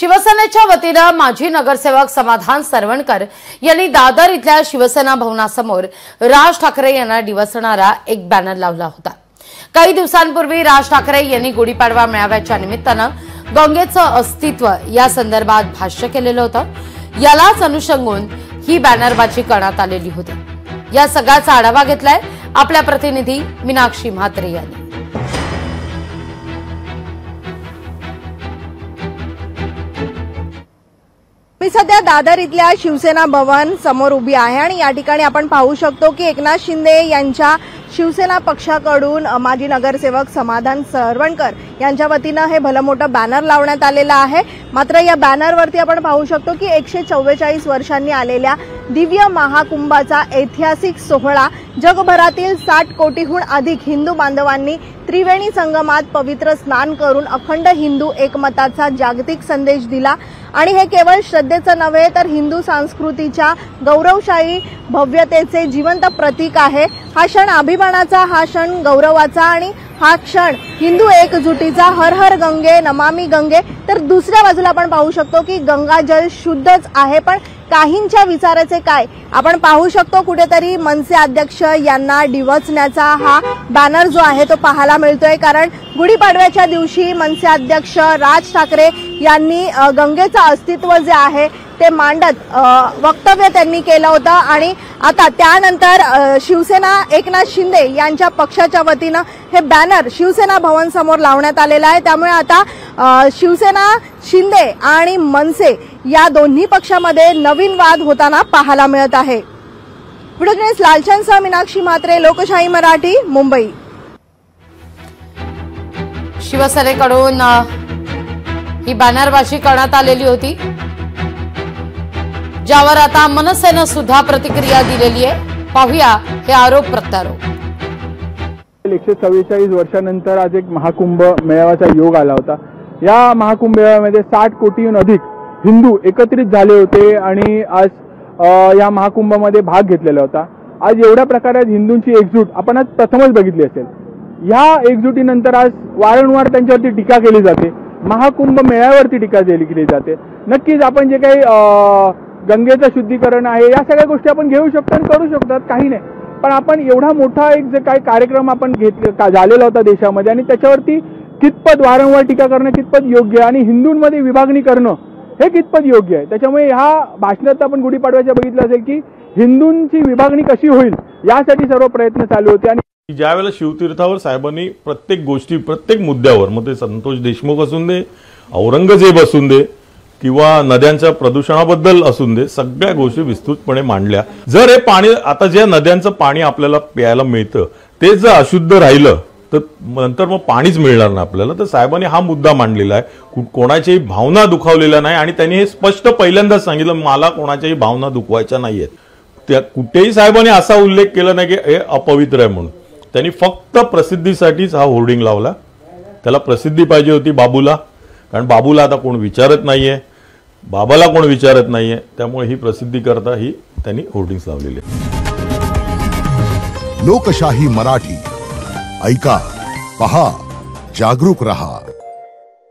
शिवसेनेच्या वतीने माजी नगरसेवक समाधान सरवणकर यांनी दादर इथल्या शिवसेना भवनासमोर राज ठाकरे यांना डिवचणारा एक बॅनर लावला होता। काही दिवसांपूर्वी राज ठाकरे यांनी गुढीपाडवा मेळाव्याच्या निमित्तानं गंगेचं अस्तित्व या संदर्भात भाष्य केलेलं होतं। यालाच अनुषंगून ही बॅनरबाजी करण्यात आलेली होती। या सगळ्याचा आढावा घेतलाय आपल्या प्रतिनिधी मीनाक्षी म्हात्रे यांनी। मी सध्या दादर इथल्या शिवसेना भवन समोर उभी आहे आणि या ठिकाणी आपण पाहू शकतो की एकनाथ शिंदे यांच्या शिवसेना पक्षाकडून माजी नगरसेवक समाधान सरवणकर यांच्या वतीने हे भलं मोठं बॅनर लावण्यात आलेलं आहे। मात्र या बॅनरवरती आपण पाहू शकतो की 144 वर्षांनी आलेल्या दिव्य महाकुंभाचा ऐतिहासिक सोहळा जगभरातील 60 कोटीहून अधिक हिंदू बांधवांनी त्रिवेणी संगमात पवित्र स्नान करून अखंड हिंदू एकमताचा जागतिक संदेश दिला आणि हे केवळ श्रद्धेचं नव्हे तर हिंदू संस्कृतीच्या गौरवशाही भव्यतेचे जिवंत प्रतीक आहे। हा क्षण अभिमानाचा, हा क्षण गौरवाचा आणि हा क्षण हिंदू एकजुटीचा। हर हर गंगे, नमामि गंगे। तर दुसऱ्या बाजूला आपण पाहू शकतो की गंगाजल शुद्धच आहे, पण काहींच्या विचाराचे काय आपण पाहू शकतो। कुठेतरी मनसे अध्यक्ष यांना डिवचण्याचा हा बॅनर जो आहे तो पाहायला मिळतोय, कारण गुढीपाडव्याच्या दिवशी मनसे अध्यक्ष राज ठाकरे यांनी गंगेचं अस्तित्व जे आहे ते मांडत वक्तव्य त्यांनी केलं होतं आणि आता त्यानंतर शिवसेना एकनाथ शिंदे यांच्या पक्षाच्या वतीने हे बॅनर शिवसेना भवन समोर लावण्यात आलेलं आहे। त्यामुळे आता शिवसेना, शिंदे आणि मनसे या दोन्ही पक्षामध्ये नवीन वाद होताना पाहायला मिळत आहे। व्हिडिओ जर्नलिस्ट लालचंदसह मीनाक्षी म्हात्रे, लोकशाही मराठी, मुंबई। शिवसेनेकडून ही बॅनरबाजी करण्यात आलेली होती, ज्यावर आता मनसेने सुद्धा प्रतिक्रिया दिलेली आहे। पाहूया हे आरोप प्रत्यारोप। 144 वर्षानंतर आज एक महाकुंभ मेळाव्याचा योग आला होता। या महाकुंभ मेळाव्यामध्ये 60 कोटीहून अधिक हिंदू एकत्रित झाले होते आणि आज या महाकुंभामध्ये भाग घेतलेला होता। आज एवढ्या प्रकारे हिंदूंची एकजूट आपण आज प्रथमच बघितली असेल। या एकजुटीनंतर आज वारंवार त्यांच्यावरती टीका केली जाते, महाकुंभ मेळाव्यावरती टीका केली जाते। नक्कीच आपण जे काही गंगेचं शुद्धीकरण आहे या सगळ्या गोष्टी आपण घेऊ शकतो आणि करू शकतात, काही नाही, पण आपण एवढा मोठा एक जे काही कार्यक्रम आपण झालेला होता देशामध्ये आणि त्याच्यावरती कितपत वारंवार टीका करणं कितपत योग्य आणि हिंदूंमध्ये विभागणी करणं हे कितपत योग्य आहे। त्याच्यामुळे ह्या भाषणात आपण गुढीपाडव्याच्या बघितलं असेल की हिंदूंची विभागणी कशी होईल यासाठी सर्व प्रयत्न चालू होते। आणि ज्यावेळेला शिवतीर्थावर साहेबांनी प्रत्येक गोष्टी, प्रत्येक मुद्द्यावर, मग ते संतोष देशमुख असून दे, औरंगजेब असून दे किंवा नद्यांच्या प्रदूषणाबद्दल असून दे, सगळ्या गोष्टी विस्तृतपणे मांडल्या। जर हे पाणी, आता ज्या नद्यांचं पाणी आपल्याला प्यायला मिळतं ते जर अशुद्ध राहिलं तर नंतर मग पाणीच मिळणार नाही आपल्याला। तर साहेबांनी हा मुद्दा मांडलेला आहे, कोणाच्याही भावना दुखावलेल्या नाही आणि त्यांनी हे स्पष्ट पहिल्यांदाच सांगितलं, मला कोणाच्याही भावना दुखवायच्या नाहीयेत। त्या कुठेही साहेबांनी असा उल्लेख केला नाही की हे अपवित्र आहे म्हणून। त्यांनी फक्त प्रसिद्धीसाठीच हा होर्डिंग लावला। त्याला प्रसिद्धी पाहिजे होती बाबूला, कारण बाबूला आता कोण विचारत नाहीये, बाबाला कोण विचारत नाहीये, त्यामुळे ही प्रसिद्धी करता ही त्यांनी होर्डिंग्स लावलेली आहे। लोकशाही मराठी, ऐका, पहा, जागरूक रहा।